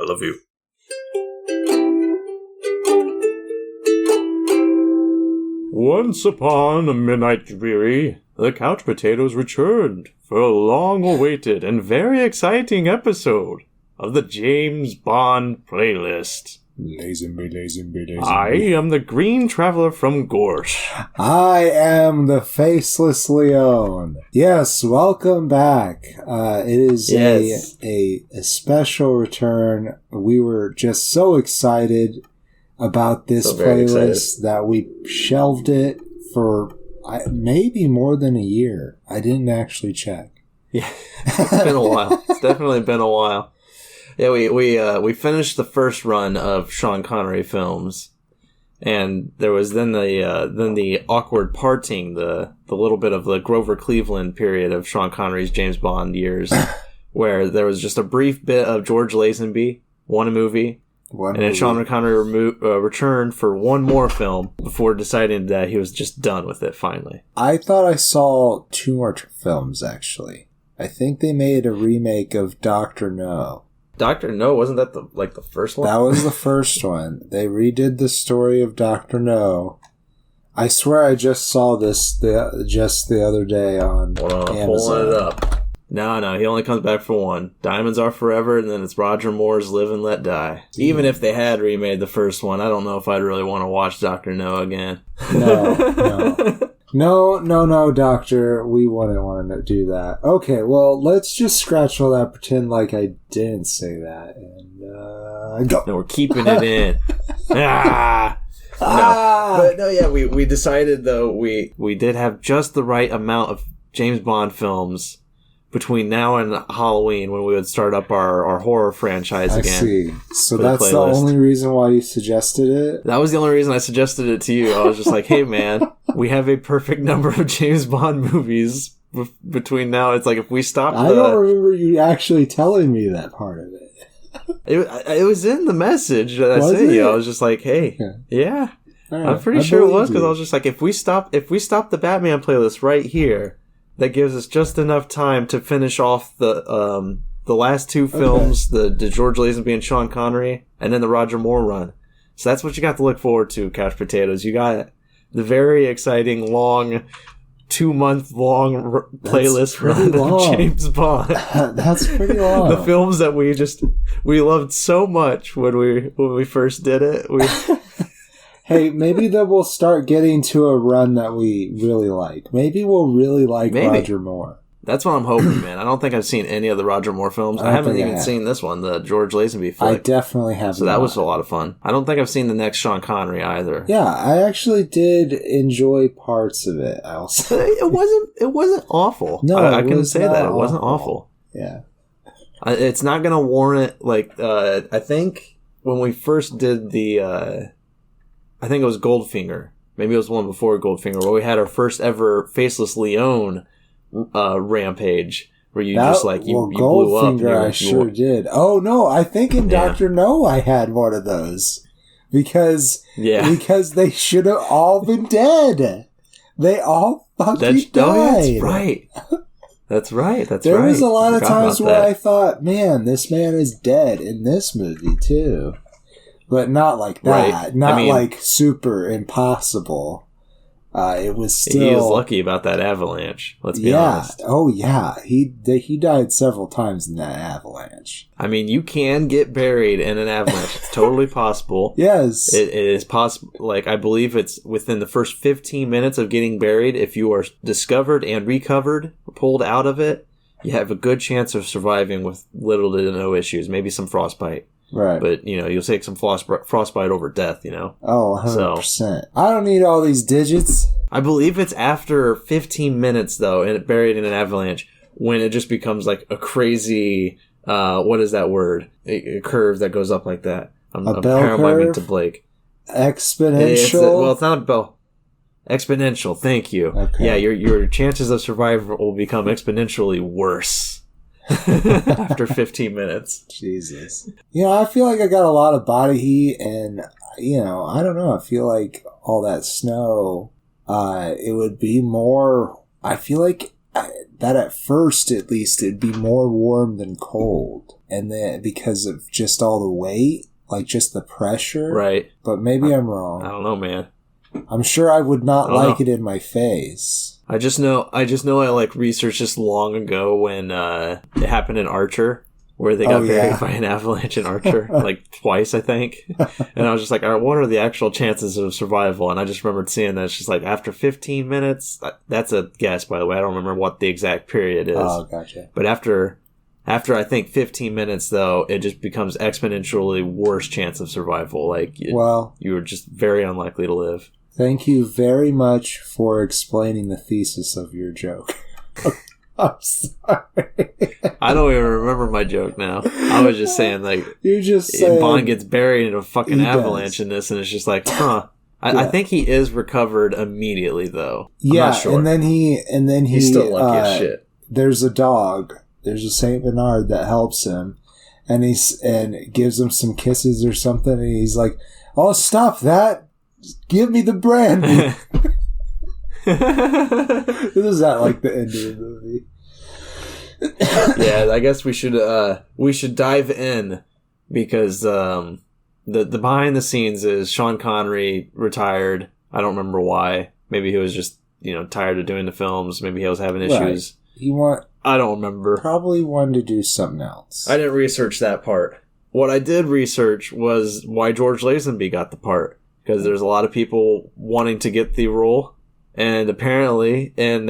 I love you. Once upon a midnight dreary, the Couch Potatoes returned for a long-awaited and very exciting episode of the James Bond playlist. Lazenby. I am the Green Traveler from Gorsh. I am the Faceless Leon. Yes, welcome back. It is a special return. We were just so excited about this playlist that we shelved it for maybe more than a year. I didn't actually check. Yeah, it's been a while. It's definitely been a while. Yeah, we finished the first run of Sean Connery films, and there was then the awkward parting, the little bit of the Grover Cleveland period of Sean Connery's James Bond years, where there was just a brief bit of George Lazenby, one movie, and then Sean Connery returned for one more film before deciding that he was just done with it finally. I thought I saw two more films, actually. I think they made a remake of Dr. No. Dr. No, wasn't that the first one? That was the first one. They redid the story of Dr. No. I swear I just saw this just the other day on Amazon. Pulling it up. No, he only comes back for one. Diamonds Are Forever, and then it's Roger Moore's Live and Let Die. Yeah. Even if they had remade the first one, I don't know if I'd really want to watch Dr. No again. No, Doctor. We wouldn't want to do that. Okay, well, let's just scratch all that, pretend like I didn't say that, and go. No, we're keeping it in. We decided, though, we did have just the right amount of James Bond films between now and Halloween when we would start up our horror franchise again. I see. So that's the only reason why you suggested it? That was the only reason I suggested it to you. I was just like, hey man, we have a perfect number of James Bond movies between now. It's like if we stopped I don't remember you actually telling me that part of it. It was in the message that I sent you. I was just like, hey, yeah. Right. I'm pretty sure it was because I was just like, if we stop the Batman playlist right here, that gives us just enough time to finish off the last two films, the George Lazenby and Sean Connery, and then the Roger Moore run. So that's what you got to look forward to, Couch Potatoes. You got the very exciting, long, 2-month-long playlist run of James Bond. That's pretty long. The films that we loved so much when we first did it. Hey, maybe that we'll start getting to a run that we really like. Maybe we'll really like Roger Moore. That's what I'm hoping, man. I don't think I've seen any of the Roger Moore films. I haven't even seen this one, the George Lazenby flick. I definitely have. So that was a lot of fun. I don't think I've seen the next Sean Connery either. Yeah, I actually did enjoy parts of it. I'll say it wasn't awful. No, I couldn't say that. It wasn't awful. Yeah, it's not going to warrant I think when we first did the. I think it was Goldfinger. Maybe it was one before Goldfinger, where we had our first ever Faceless Leon rampage, where you just you blew up. Goldfinger, I sure did. Oh no, I think in Dr. No I had one of those because they should have all been dead. They all fucking died. That's right. That's right. There was a lot of times where I thought, man, this man is dead in this movie too. But not like that. Right. Not like super impossible. It was still... He is lucky about that avalanche, let's be honest. Oh, yeah. He died several times in that avalanche. I mean, you can get buried in an avalanche. It's totally possible. Yes. It is possible. I believe it's within the first 15 minutes of getting buried, if you are discovered and recovered, or pulled out of it, you have a good chance of surviving with little to no issues. Maybe some frostbite. Right. But, you'll take some frostbite over death, Oh, 100%. So, I don't need all these digits. I believe it's after 15 minutes, though, and buried in an avalanche, when it just becomes like a crazy, what is that word? A curve that goes up like that. I'm curve? To Blake. Exponential? It's not a bell. Exponential, thank you. Okay. Yeah, your chances of survival will become exponentially worse. After 15 minutes. Jesus. I feel like I got a lot of body heat and, I don't know. I feel like all that snow, it would be more, I feel like that at first, at least, it'd be more warm than cold. And then because of just all the weight, like just the pressure. Right. But maybe I'm wrong. I don't know, man. I'm sure I would not like it in my face. I just know I like researched this long ago when it happened in Archer, where they got buried by an avalanche in Archer, like twice, I think. And I was just like, all right, what are the actual chances of survival? And I just remembered seeing that it's just like after 15 minutes, that's a guess, by the way. I don't remember what the exact period is. Oh, gotcha. But after I think 15 minutes, though, it just becomes exponentially worse chance of survival. Like, you were just very unlikely to live. Thank you very much for explaining the thesis of your joke. I'm sorry. I don't even remember my joke now. I was just saying, like, you're just saying Bond gets buried in a fucking avalanche in this, and it's just like, huh. I think he is recovered immediately, though. I'm not sure. and then he's still lucky as shit. There's a dog. There's a Saint Bernard that helps him, and gives him some kisses or something, and he's like, "Oh, stop that! Give me the brandy." This is not like the end of the movie. Yeah, I guess we should dive in because the behind the scenes is Sean Connery retired. I don't remember why. Maybe he was just tired of doing the films. Maybe he was having issues. Right. I don't remember. Probably wanted to do something else. I didn't research that part. What I did research was why George Lazenby got the part, because there's a lot of people wanting to get the role. And apparently, in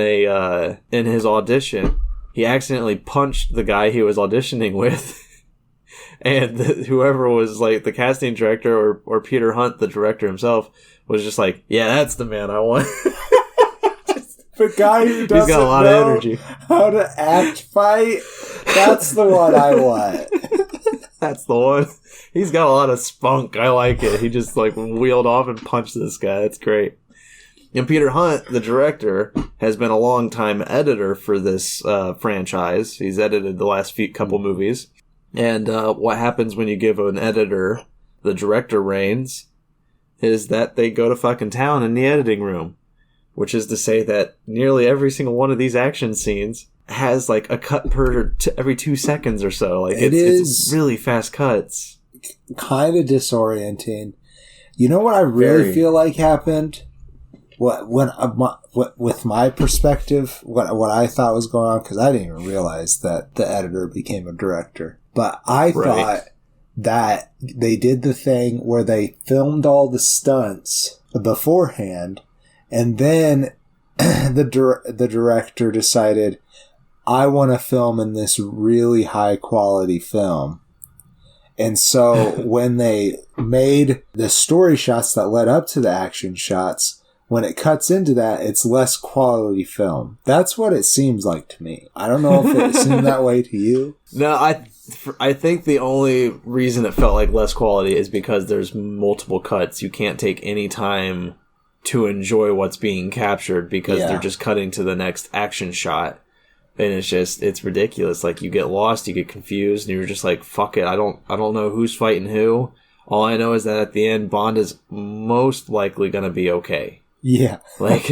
his audition, he accidentally punched the guy he was auditioning with. And whoever was like the casting director or Peter Hunt, the director himself, was just like, yeah, that's the man I want. The guy who doesn't He's got a lot of energy. How to act fight, that's the one I want. That's the one. He's got a lot of spunk. I like it. He just like wheeled off and punched this guy. That's great. And Peter Hunt, the director, has been a long-time editor for this franchise. He's edited the last couple movies. And what happens when you give an editor the director reins is that they go to fucking town in the editing room. Which is to say that nearly every single one of these action scenes has like a cut per every 2 seconds or so. Like it's really fast cuts. Kind of disorienting. You know what I really feel like happened? With my perspective, what I thought was going on, because I didn't even realize that the editor became a director. But I thought that they did the thing where they filmed all the stunts beforehand, and then the director decided, I want to film in this really high quality film. And so when they made the story shots that led up to the action shots, when it cuts into that, it's less quality film. That's what it seems like to me. I don't know if it seemed that way to you. No, I think the only reason it felt like less quality is because there's multiple cuts. You can't take any time to enjoy what's being captured because they're just cutting to the next action shot. And it's ridiculous. Like, you get lost, you get confused, and you're just like, fuck it, I don't know who's fighting who. All I know is that at the end, Bond is most likely gonna be okay. Yeah. Like,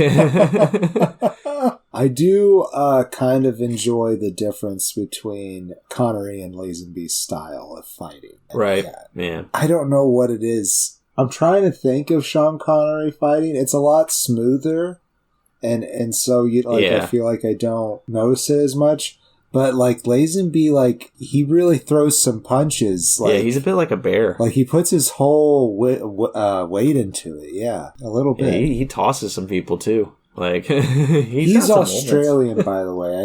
I do kind of enjoy the difference between Connery and Lazenby's style of fighting. Right. Yeah. I don't know what it is. I'm trying to think of Sean Connery fighting. It's a lot smoother. And so I feel like I don't notice it as much. But like Lazenby, like he really throws some punches. Like, he's a bit like a bear. Like he puts his whole weight into it. Yeah, a little bit. Yeah, he tosses some people too. Like he's Australian, by the way.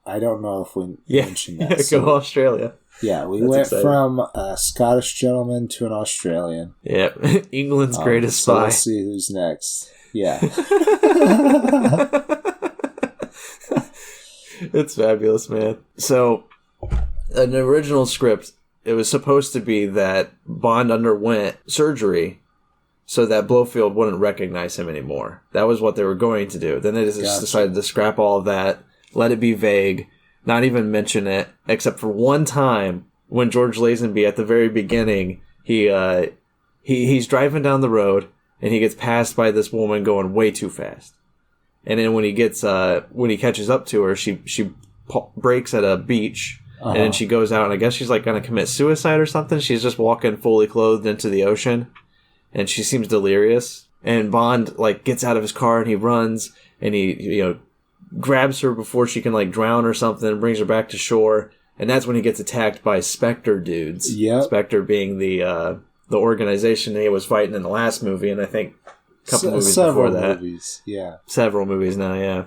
I don't know if we mentioned that. Yeah, go Australia. Yeah, we went from a Scottish gentleman to an Australian. Yep, England's greatest spy. We'll see who's next. Yeah. It's fabulous, man. So, an original script, it was supposed to be that Bond underwent surgery so that Blofeld wouldn't recognize him anymore. That was what they were going to do. Then they just decided to scrap all of that, let it be vague, not even mention it, except for one time when George Lazenby, at the very beginning, he's driving down the road, and he gets passed by this woman going way too fast. And then when he catches up to her, she breaks at a beach. And then she goes out, and I guess she's like going to commit suicide or something. She's just walking fully clothed into the ocean, and she seems delirious. And Bond like gets out of his car and he runs, and he grabs her before she can like drown or something, and brings her back to shore. And that's when he gets attacked by Spectre dudes. Yeah, Spectre being the organization that he was fighting in the last movie, and I think a couple movies before that. Several movies now. Yeah,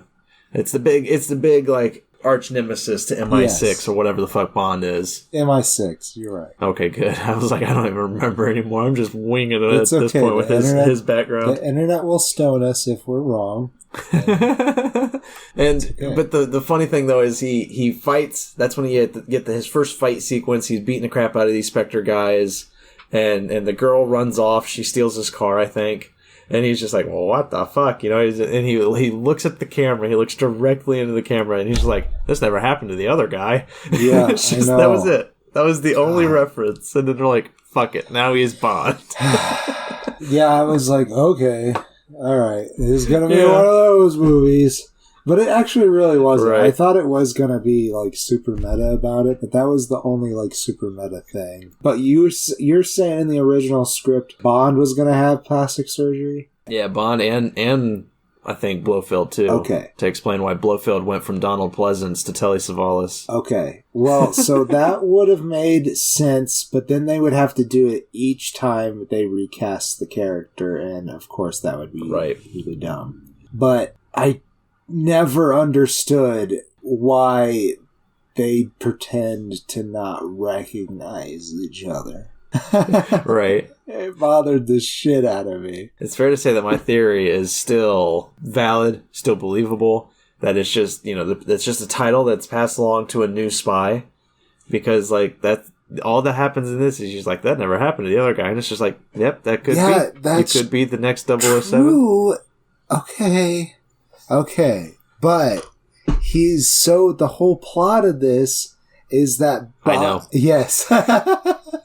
it's the big like arch nemesis to MI6 or whatever the fuck Bond is. MI6, you're right. Okay, good. I was like, I don't even remember anymore. I'm just winging it at this point with his background. The internet will stone us if we're wrong. But the funny thing though is he fights. That's when he get his first fight sequence. He's beating the crap out of these Spectre guys, and the girl runs off. She steals his car, I think. And he's just like, well, what the fuck? And he looks at the camera. He looks directly into the camera, and he's just like, this never happened to the other guy. Yeah, I know. That was it. That was the only reference. And then they're like, fuck it. Now he's Bond. Yeah, I was like, okay. All right. This is going to be one of those movies. But it actually really wasn't. Right. I thought it was going to be, like, super meta about it, but that was the only, like, super meta thing. But you're saying in the original script Bond was going to have plastic surgery? Yeah, Bond and I think Blofeld, too. Okay. To explain why Blofeld went from Donald Pleasance to Telly Savalas. Okay. Well, so that would have made sense, but then they would have to do it each time they recast the character, and, of course, that would be really dumb. But I never understood why they pretend to not recognize each other. Right. It bothered the shit out of me. It's fair to say that my theory is still valid, still believable, that it's just, that's just a title that's passed along to a new spy, because, like, that all that happens in this is just like, that never happened to the other guy, and it's just like, yep, that could be. It could be the next 007. True. Okay, but the whole plot of this is that Bond, I know. Yes. Bond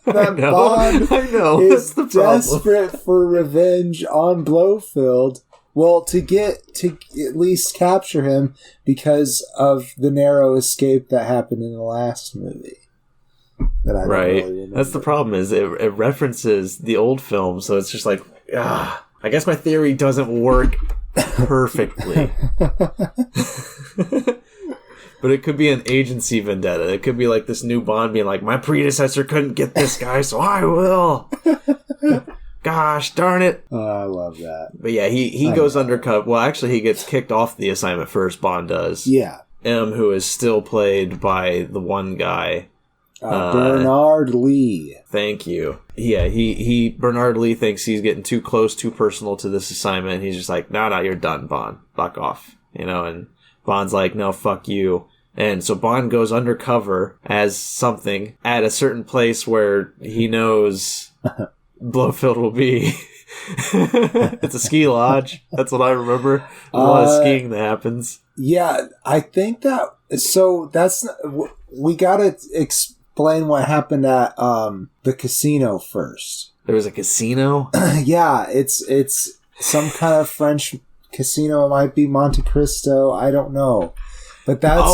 I know. Is That's the desperate for revenge on Blofeld. Well, to at least capture him because of the narrow escape that happened in the last movie. That I don't really remember. That's the problem, is it references the old film, so it's just like, I guess my theory doesn't work perfectly. But it could be an agency vendetta. It could be like this new Bond being like, my predecessor couldn't get this guy, so I will. Gosh darn it. Oh, I love that. But yeah, he goes undercover. Well, actually, he gets kicked off the assignment first, Bond does. Yeah. M, who is still played by the one guy. Bernard Lee. Thank you. Yeah, Bernard Lee thinks he's getting too close, too personal to this assignment. He's just like, no, you're done, Bond. Fuck off. And Bond's like, no, fuck you. And so Bond goes undercover as something at a certain place where he knows Blofeld will be. It's a ski lodge. That's what I remember. There's a lot of skiing that happens. Yeah, I think that... So that's... We gotta explain what happened at the casino first. There was a casino? Yeah, it's some kind of French casino. It might be Monte Cristo. I don't know. But that's...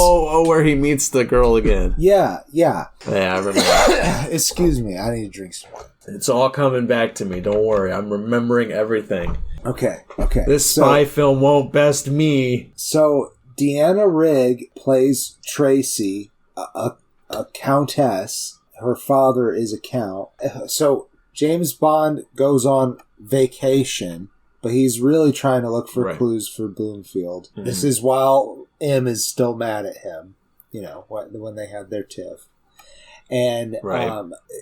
where he meets the girl again. Yeah. Yeah, I remember that. Excuse me, I need to drink some water. It's all coming back to me. Don't worry. I'm remembering everything. Okay. This spy film won't best me. So, Deanna Rigg plays Tracy, a countess. Her father is a count. So, James Bond goes on vacation, but he's really trying to look for clues for Bloomfield. Mm-hmm. This is while M is still mad at him, when they had their tiff. And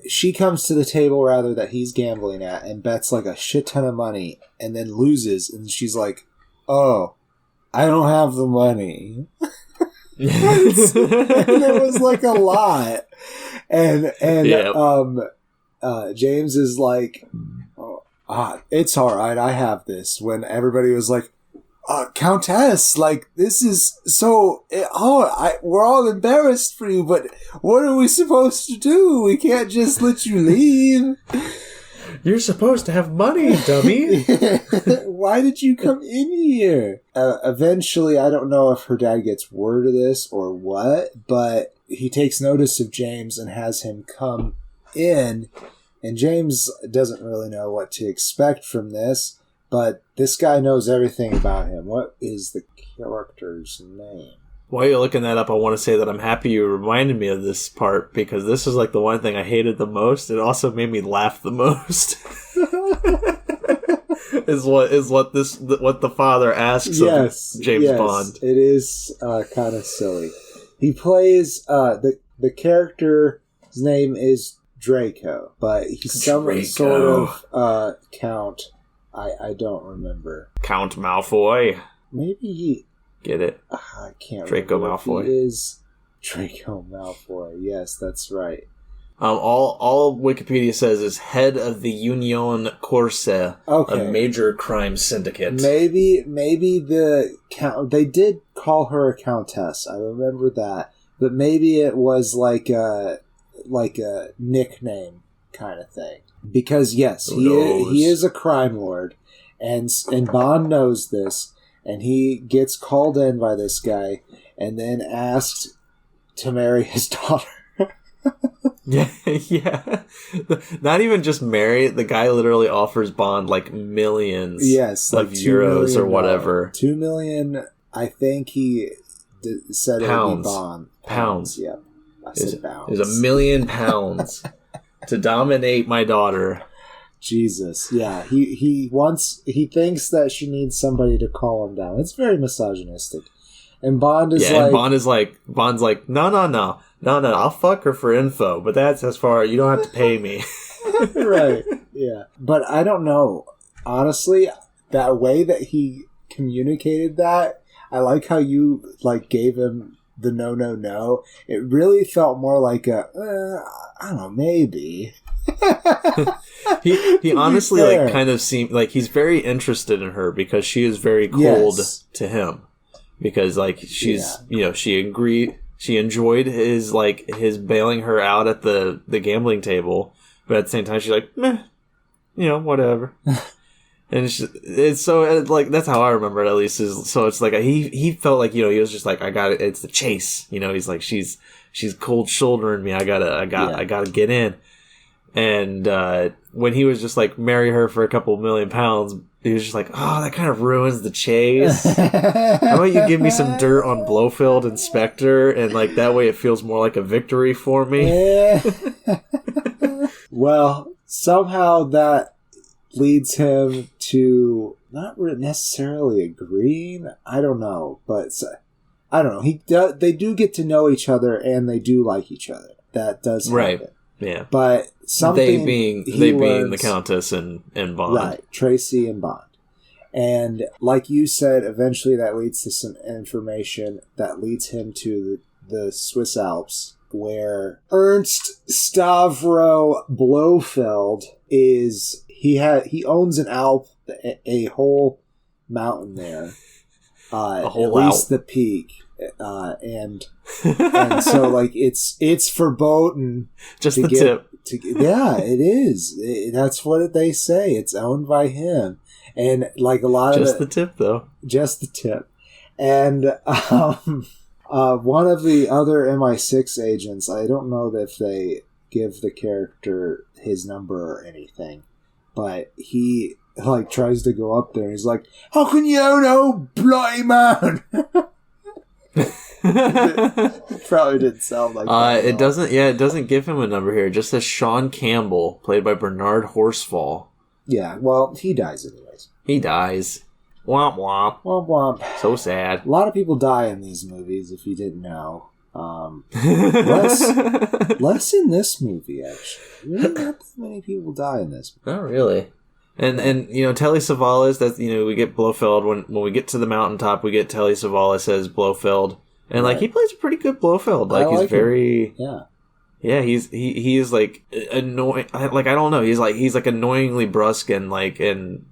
she comes to the table, rather, that he's gambling at and bets like a shit ton of money and then loses. And she's like, oh, I don't have the money. And it was like a lot. And James is like, it's all right, I have this. When everybody was like, Countess, like, this is so... we're all embarrassed for you, but what are we supposed to do? We can't just let you leave. You're supposed to have money, dummy. Why did you come in here? Eventually, I don't know if her dad gets word of this or what, but he takes notice of James and has him come in. And James doesn't really know what to expect from this, but this guy knows everything about him. What is the character's name? While you're looking that up, I want to say that I'm happy you reminded me of this part, because this is like the one thing I hated the most. It also made me laugh the most. is what the father asks of James Bond. It is kind of silly. He plays the character's name is Draco, but he's some sort of count. I don't remember. Count Malfoy. Maybe he... Get it? I can't Draco remember. Malfoy. He is Draco Malfoy. Yes, that's right. All Wikipedia says is head of the Union Corse, a major crime syndicate. Maybe the count. They did call her a countess. I remember that, but maybe it was like a nickname kind of thing. Because yes, he is a crime lord, and Bond knows this. And he gets called in by this guy and then asked to marry his daughter. yeah. Not even just marry. The guy literally offers Bond like millions of euros or whatever. 2 million, I think he said it would be Bond. Pounds. Yeah. I said pounds. There's £1 million to dominate my daughter. Jesus, yeah, he thinks that she needs somebody to calm him down. It's very misogynistic, and Bond is Bond's like, no, I'll fuck her for info, but that's as far. You don't have to pay me. Right? Yeah, but I don't know. Honestly, that way that he communicated that, I like how you gave him the no. It really felt more like a I don't know, maybe. he honestly kind of seemed like he's very interested in her because she is very cold to him, because she's she enjoyed his bailing her out at the gambling table, but at the same time she's like, meh, whatever. And it's so that's how I remember it, at least. So it's like he felt like he was just like, I got it. It's the chase. He's like, she's cold shouldering me. I gotta get in. And when he was just like, marry her for a couple £1 million, he was just like, oh, that kind of ruins the chase. How about you give me some dirt on Blofeld and Spectre, and that way it feels more like a victory for me. Well, somehow that leads him to not necessarily agreeing. I don't know, but I don't know. They do get to know each other, and they do like each other. That does happen. Right. Yeah, but something they being the Countess and Bond, right? Tracy and Bond, and like you said, eventually that leads to some information that leads him to the Swiss Alps, where Ernst Stavro Blofeld is. He owns an Alp, a whole mountain there, at least the peak. And so it's forbidden. Just the tip. Yeah, it is. That's what they say. It's owned by him, and a lot just the tip, though. Just the tip, and one of the other MI6 agents. I don't know if they give the character his number or anything, but he tries to go up there. And he's like, "How can you know, bloody man?" It probably didn't sound like that. It doesn't. Yeah, it doesn't give him a number here. It just says Sean Campbell, played by Bernard Horsfall. Yeah, well, he dies anyways. He dies. Womp womp. Womp womp. So sad. A lot of people die in these movies, if you didn't know. Less in this movie, actually. Really not that many people die in this movie. Not really. And Telly Savalas, that's we get Blofeld when we get to the mountaintop, we get Telly Savalas as Blofeld. And he plays a pretty good Blofeld. He's very him. Yeah, he is annoying. I don't know. He's annoyingly brusque and and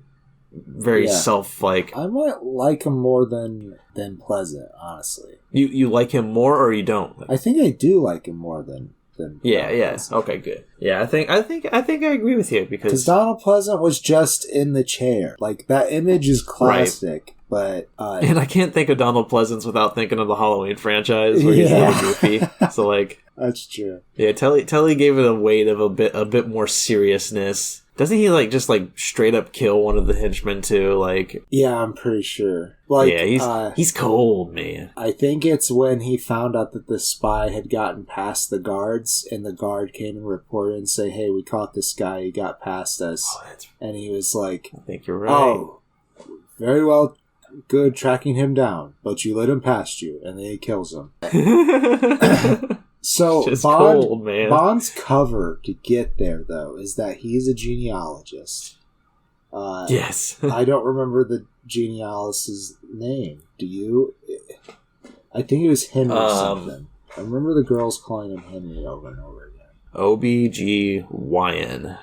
very self I might like him more than Pleasant, honestly. You like him more, or you don't? I think I do like him more than than Yeah. Okay, good. Yeah, I think I agree with you because Donald Pleasant was just in the chair. Like, that image is classic, but and I can't think of Donald Pleasance without thinking of the Halloween franchise where he's a little goofy. So like, that's true. Yeah, Telly gave it a weight of a bit more seriousness. Doesn't he like just like straight up kill one of the henchmen too? Like, yeah, I'm pretty sure. Like, yeah, he's cold, man. I think it's when he found out that the spy had gotten past the guards, and the guard came and reported and say, "Hey, we caught this guy. He got past us." And he was like, "I think you're right. Oh, very well, good tracking him down, but you let him past you," and then he kills him. So Bond's cover to get there, though, is that he's a genealogist. Yes. I don't remember the genealogist's name. Do you? I think it was Henry something. I remember the girls calling him Henry over and over again. OBGYN.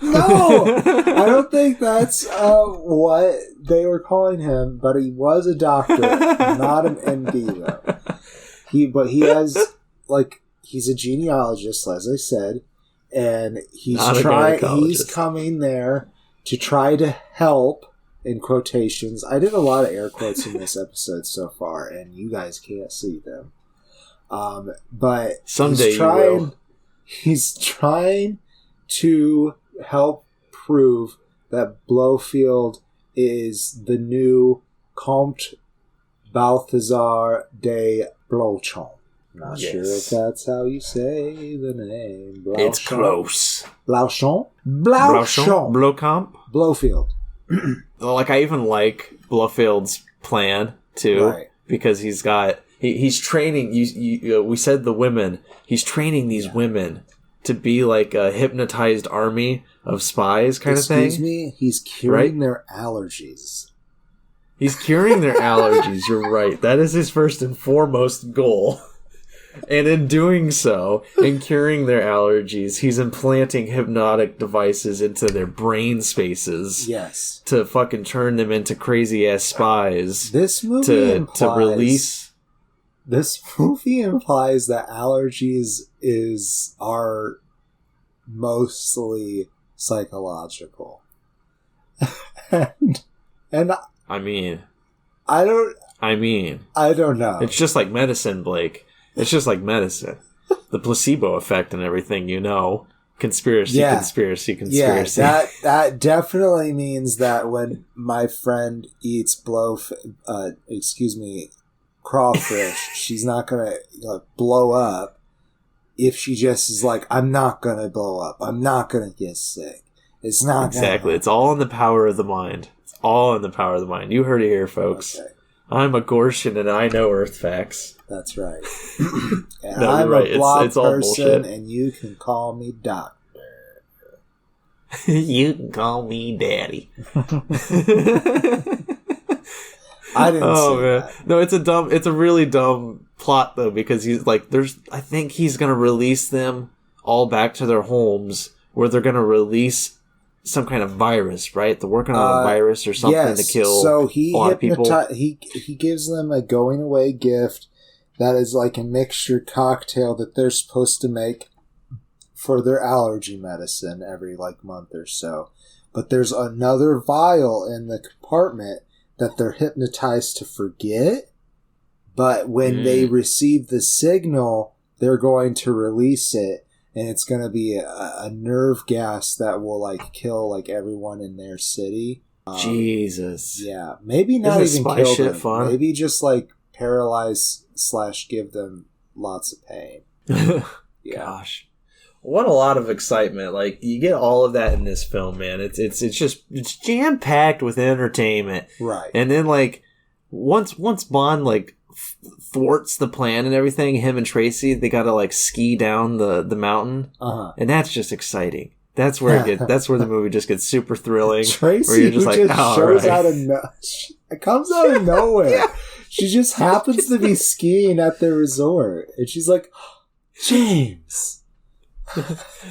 No! I don't think that's what they were calling him, but he was a doctor, not an MD, though. He has, like, he's a genealogist, as I said, and he's coming there to try to help, in quotations. I did a lot of air quotes in this episode so far, and you guys can't see them. But someday you will. He's trying to help prove that Blofeld is the new Comte Balthazar de Blauchamp. Not sure if that's how you say the name. Blauchamp. It's close. Blauchamp? Blauchamp? Blofeld. Like, I even like Blofeld's plan, too. Right. Because he's got... He's training... we said the women. He's training these women to be like a hypnotized army of spies kind of thing. Excuse me? He's curing their allergies. He's curing their allergies, you're right. That is his first and foremost goal. And in doing so, in curing their allergies, he's implanting hypnotic devices into their brain spaces. Yes. To fucking turn them into crazy-ass spies. This movie to release... This movie implies that allergies are mostly psychological. and I mean... I don't know. It's just like medicine, Blake. It's just like medicine. The placebo effect and everything, you know. Conspiracy. Yeah, that definitely means that when my friend eats crawfish, she's not gonna blow up. If she just is like, I'm not gonna blow up. I'm not gonna get sick. It's not exactly. It's all in the power of the mind. It's all in the power of the mind. You heard it here, folks. Okay. I'm a Gortian and I know Earth facts. That's right. And no, I'm right. A blog person, and you can call me doctor. You can call me daddy. I didn't say that. No, it's a really dumb plot though, because he's like, I think he's gonna release them all back to their homes, where they're gonna release some kind of virus, right? They're working on a virus or something to kill so a lot of people. He gives them a going away gift that is like a mixture cocktail that they're supposed to make for their allergy medicine every month or so. But there's another vial in the compartment that they're hypnotized to forget. But when they receive the signal, they're going to release it. And it's going to be a nerve gas that will kill everyone in their city. Jesus. Yeah. Maybe not even kill them. Fun? Maybe just paralyze / give them lots of pain. Yeah. Gosh. What a lot of excitement. You get all of that in this film, man. It's jam packed with entertainment. Right. And then once Bond thwarts the plan and everything, him and Tracy, they gotta ski down the mountain. And that's just exciting. That's where that's where the movie just gets super thrilling. Tracy, where you're just shows out of it comes out of nowhere. Yeah. She just happens to be skiing at the resort, and she's like, James.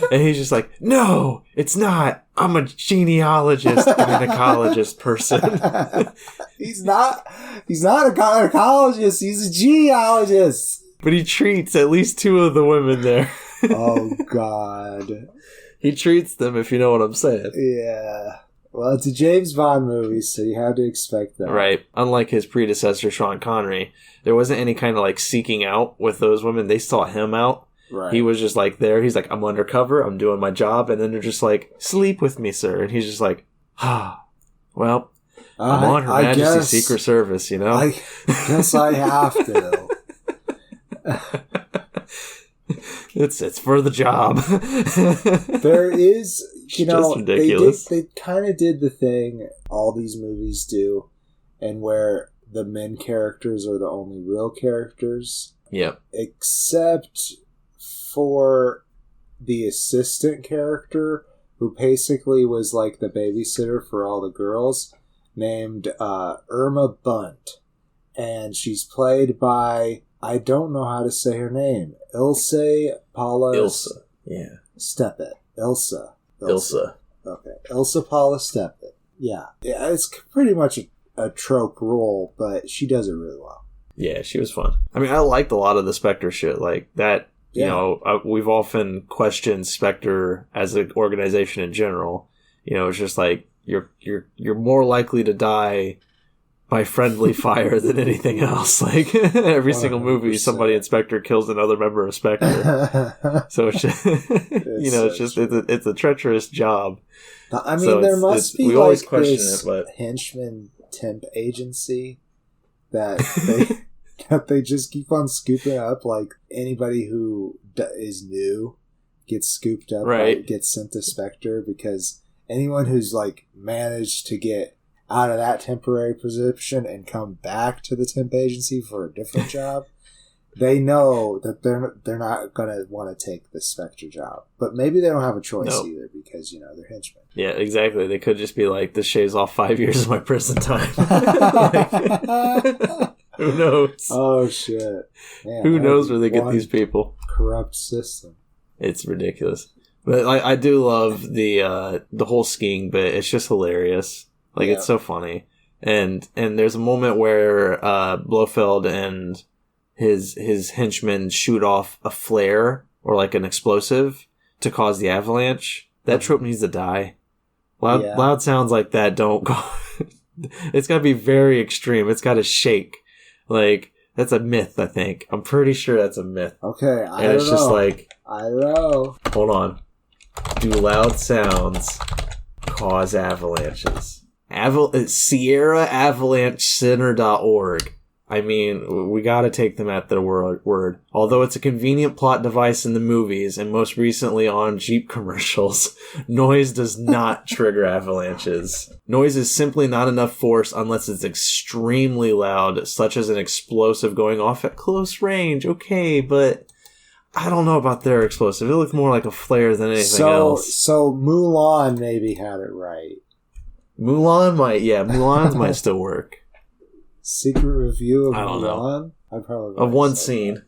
And he's just like, no, it's not. I'm a genealogist, gynecologist person. He's not a gynecologist. He's a genealogist. But he treats at least 2 of the women there. Oh, God. He treats them, if you know what I'm saying. Yeah. Well, it's a James Bond movie, so you have to expect that. Right. Unlike his predecessor, Sean Connery, there wasn't any kind of like seeking out with those women. They sought him out. Right. He was just like there. He's like, I'm undercover. I'm doing my job. And then they're just like, sleep with me, sir. And he's just like, well, I'm on Her Majesty's Secret Service, you know? I guess I have to. It's for the job. There is, you know, ridiculous. They kind of did the thing all these movies do, and where the main characters are the only real characters. Yep. Except for the assistant character, who basically was like the babysitter for all the girls, named Irma Bunt. And she's played by, I don't know how to say her name, Ilse Paula... Ilse, yeah. Steppet. Ilse. Okay. Ilse Paula Steppet. Yeah. It's pretty much a trope role, but she does it really well. Yeah, she was fun. I mean, I liked a lot of the Spectre shit. Like, that, you know, we've often questioned Spectre as an organization in general. You know, it's just like, you're more likely to die by friendly fire than anything else. Like, every 100%. Single movie, somebody in Spectre kills another member of Spectre. So it's just, you know, it's just, it's a treacherous job. I mean, so there must be, we like, always question this it, but henchman temp agency that they just keep on scooping up. Like, anybody who is new gets scooped up, right? Like, gets sent to Spectre, because anyone who's like managed to get out of that temporary position and come back to the temp agency for a different job, they know that they're not gonna want to take the Spectre job. But maybe they don't have a choice either, because, you know, they're henchmen. Yeah, exactly. They could just be like, this shaves off 5 years of my prison time. Like, who knows? Oh shit! Man, who knows where they get these people? Corrupt system. It's ridiculous. But I do love the whole skiing bit. It's just hilarious. Like, it's so funny. And there's a moment where Blofeld and his henchmen shoot off a flare or like an explosive to cause the avalanche. That trope needs to die. Loud sounds like that don't go. It's got to be very extreme. It's got to shake. Like, that's a myth, I think. I'm pretty sure that's a myth. Okay, I don't know. Just like, I don't know. Hold on. Do loud sounds cause avalanches? SierraAvalancheCenter.org. I mean, we gotta take them at their word. Although it's a convenient plot device in the movies and most recently on Jeep commercials, noise does not trigger avalanches. Noise is simply not enough force unless it's extremely loud, such as an explosive going off at close range. Okay, but I don't know about their explosive. It looked more like a flare than anything else. So Mulan maybe had it right. Mulan's might still work. Secret review of I don't Mulan? know. Of one scene.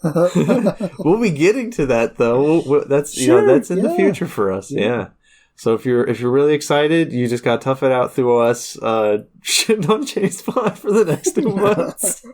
We'll be getting to that though. That's that's in the future for us. Yeah. So if you're really excited, you just got to tough it out through us shitting on James Bond for the next 2 months.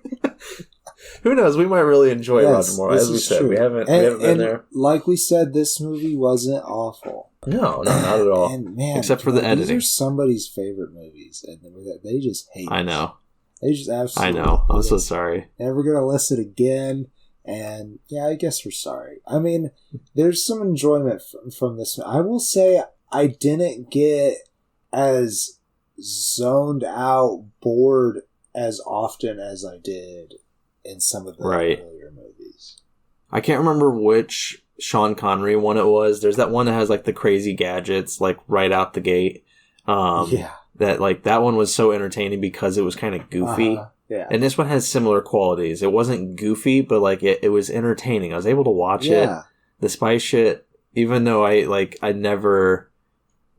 Who knows? We might really enjoy Roger Moore. As we said, we haven't been there. Like we said, this movie wasn't awful. No, not at all. And man, except for the editing. These are somebody's favorite movies, and they just hate it. I know. They just absolutely I know. I'm so it. sorry. Never gonna listen again. And yeah, I guess we're sorry. I mean, there's some enjoyment from this. I will say I didn't get as zoned out, bored as often as I did in some of the earlier movies. I can't remember which Sean Connery one it was. There's that one that has like the crazy gadgets like right out the gate. That one was so entertaining because it was kind of goofy. And this one has similar qualities. It wasn't goofy, but like it was entertaining. I was able to watch it. The spy shit, even though I never.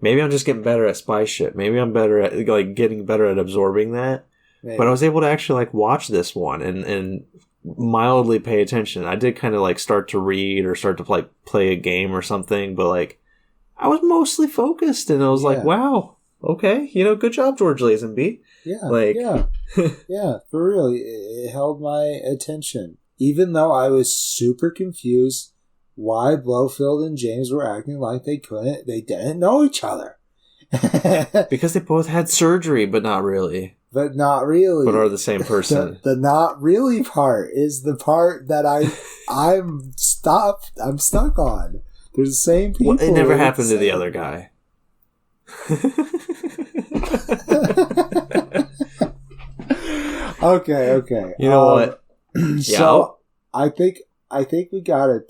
Maybe I'm just getting better at spy shit. Maybe I'm better at like getting better at absorbing that. Maybe. But I was able to actually like watch this one and mildly pay attention. I did kind of like start to read or start to like play a game or something, but like I was mostly focused and I was like, wow, okay, good job, George Lazenby. Yeah, for real, it held my attention. even though I was super confused why Blofeld and James were acting like they didn't know each other. Because they both had surgery, but not really. But not really. But are the same person. The not really part is the part that I'm stuck on. They're the same people. Well, it never happened to the other guy. Okay. You know what? So I think we got it.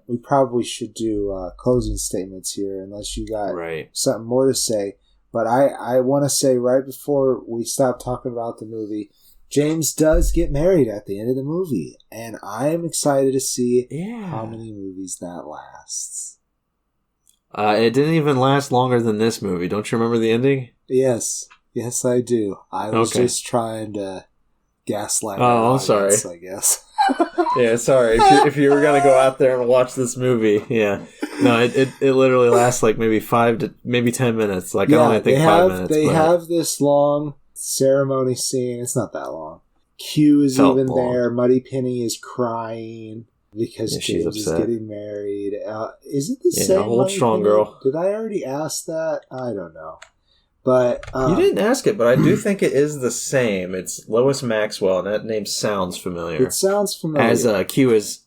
We probably should do closing statements here, unless you got something more to say. But I want to say right before we stop talking about the movie, James does get married at the end of the movie, and I am excited to see how many movies that lasts. It didn't even last longer than this movie. Don't you remember the ending? Yes, I do. I was just trying to gaslight. Oh, I'm sorry. I guess. Yeah, sorry. If you were gonna go out there and watch this movie, no, it literally lasts like maybe 5 to maybe 10 minutes. Like I only think 5 minutes. They have this long ceremony scene. It's not that long. Q is even there. Muddy Penny is crying because James is getting married. Is it the same? Hold strong, girl. Did I already ask that? I don't know. But you didn't ask it, but I do think it is the same. It's Lois Maxwell, and that name sounds familiar. It sounds familiar. As Q is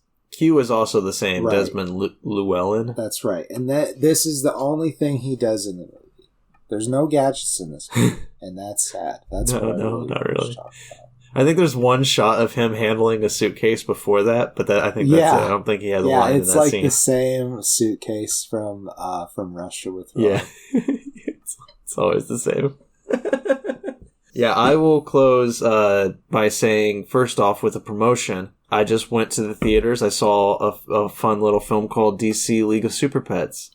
also the same, right. Desmond Llewellyn. That's right, and this is the only thing he does in the movie. There's no gadgets in this movie, and that's sad. That's not really. I think there's one shot of him handling a suitcase before that, but I think that's it. I don't think he has a line in that scene. Yeah, it's like the same suitcase from Russia with Ron. Yeah. It's always the same. Yeah, I will close by saying, first off, with a promotion. I just went to the theaters. I saw a fun little film called DC League of Super Pets.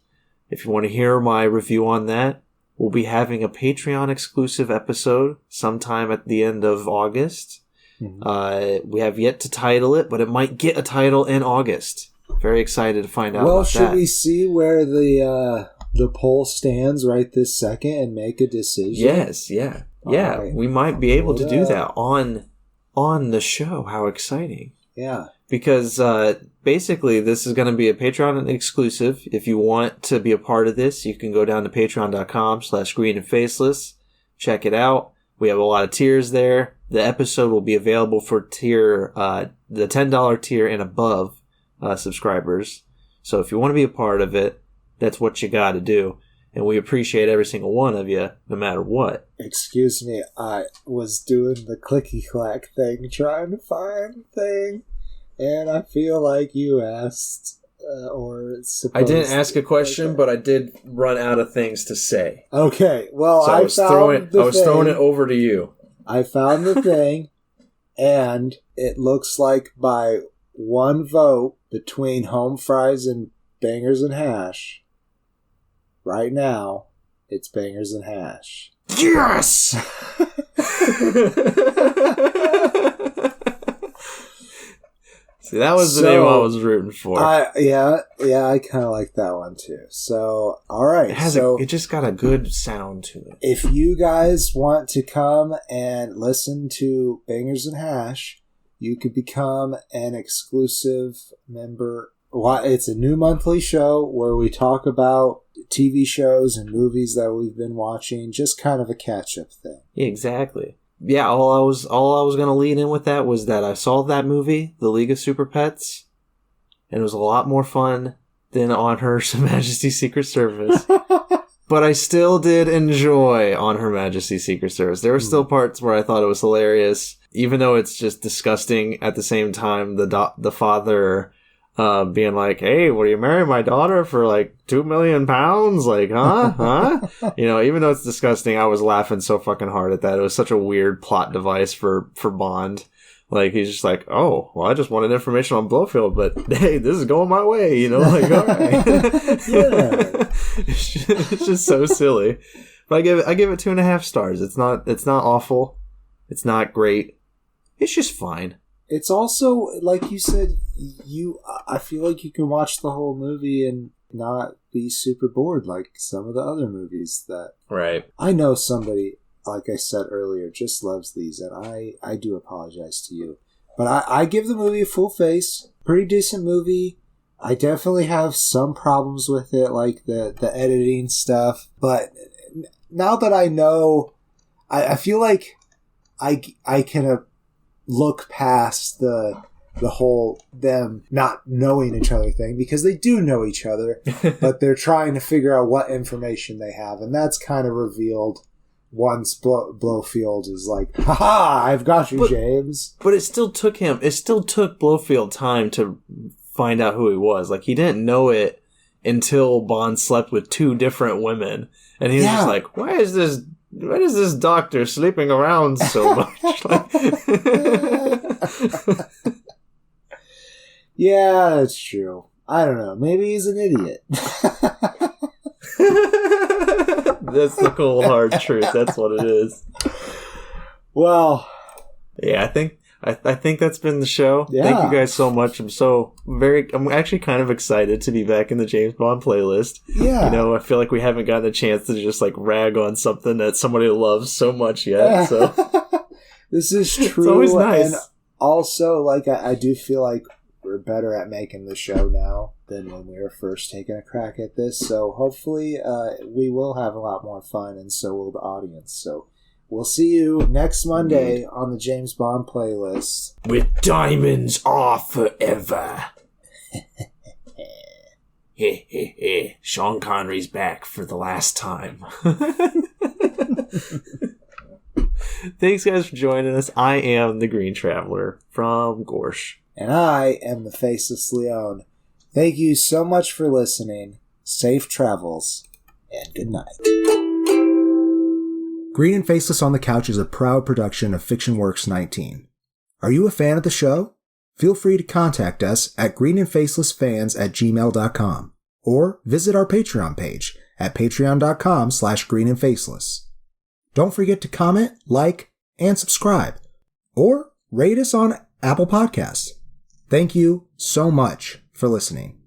If you want to hear my review on that, we'll be having a Patreon exclusive episode sometime at the end of August. Mm-hmm. We have yet to title it, but it might get a title in August. Very excited to find out about that. Well, should we see where the poll stands right this second and make a decision? Yes, yeah. Yeah, right. We might be able to do that on the show. How exciting. Yeah. Because basically this is going to be a Patreon exclusive. If you want to be a part of this, you can go down to patreon.com/greenandfaceless. Check it out. We have a lot of tiers there. The episode will be available for the $10 tier and above subscribers. So if you want to be a part of it, that's what you got to do. And we appreciate every single one of you, no matter what. Excuse me, I was doing the clicky-clack thing, trying to find the thing, and I feel like you asked, or supposed I didn't ask a question, but I did run out of things to say. Okay, well, so I was throwing it over to you. I found the thing, and it looks like by one vote between home fries and bangers and hash, right now, it's bangers and hash. Yes! See, that was the name I was rooting for. Yeah, I kind of like that one too. So, all right. It just got a good sound to it. If you guys want to come and listen to Bangers and Hash, you could become an exclusive member. It's a new monthly show where we talk about TV shows and movies that we've been watching, just kind of a catch-up thing. Exactly. Yeah, all I was going to lead in with that was that I saw that movie, The League of Super Pets, and it was a lot more fun than On Her Majesty's Secret Service. But I still did enjoy On Her Majesty's Secret Service. There were still parts where I thought it was hilarious, even though it's just disgusting at the same time. The father being like, hey, will you marry my daughter for like £2 million? Like, huh? You know, even though it's disgusting, I was laughing so fucking hard at that. It was such a weird plot device for Bond. Like, he's just like, oh, well, I just wanted information on Blofeld, but hey, this is going my way, you know? Like, all right. Yeah. It's just so silly. But I give it 2.5 stars. It's not awful. It's not great. It's just fine. It's also, like you said, I feel like you can watch the whole movie and not be super bored like some of the other movies that... Right. I know somebody, like I said earlier, just loves these, and I do apologize to you. But I give the movie a full face. Pretty decent movie. I definitely have some problems with it, like the editing stuff. But now that I know, I feel like I can look past the whole them not knowing each other thing, because they do know each other, but they're trying to figure out what information they have, and that's kind of revealed once Blofeld is like, haha, I've got you, James. But it still took Blofeld time to find out who he was. Like, he didn't know it until Bond slept with 2 different women, and he was just like, why is this doctor sleeping around so much? Yeah, that's true. I don't know. Maybe he's an idiot. That's the cold hard truth. That's what it is. Well, yeah, I think that's been the show. Yeah. Thank you guys so much. I'm actually kind of excited to be back in the James Bond playlist. Yeah. You know, I feel like we haven't gotten a chance to just like rag on something that somebody loves so much yet. So this is true. It's always nice. And also, like, I do feel like we're better at making the show now than when we were first taking a crack at this. So hopefully we will have a lot more fun, and so will the audience. So we'll see you next Monday on the James Bond playlist. With diamonds are forever. Sean Connery's back for the last time. Thanks, guys, for joining us. I am the Green Traveler from Gorsh. And I am the Faceless Leon. Thank you so much for listening. Safe travels, and good night. Green and Faceless on the Couch is a proud production of FictionWorks 19. Are you a fan of the show? Feel free to contact us at greenandfacelessfans@gmail.com or visit our Patreon page at patreon.com/greenandfaceless. Don't forget to comment, like, and subscribe, or rate us on Apple Podcasts. Thank you so much for listening.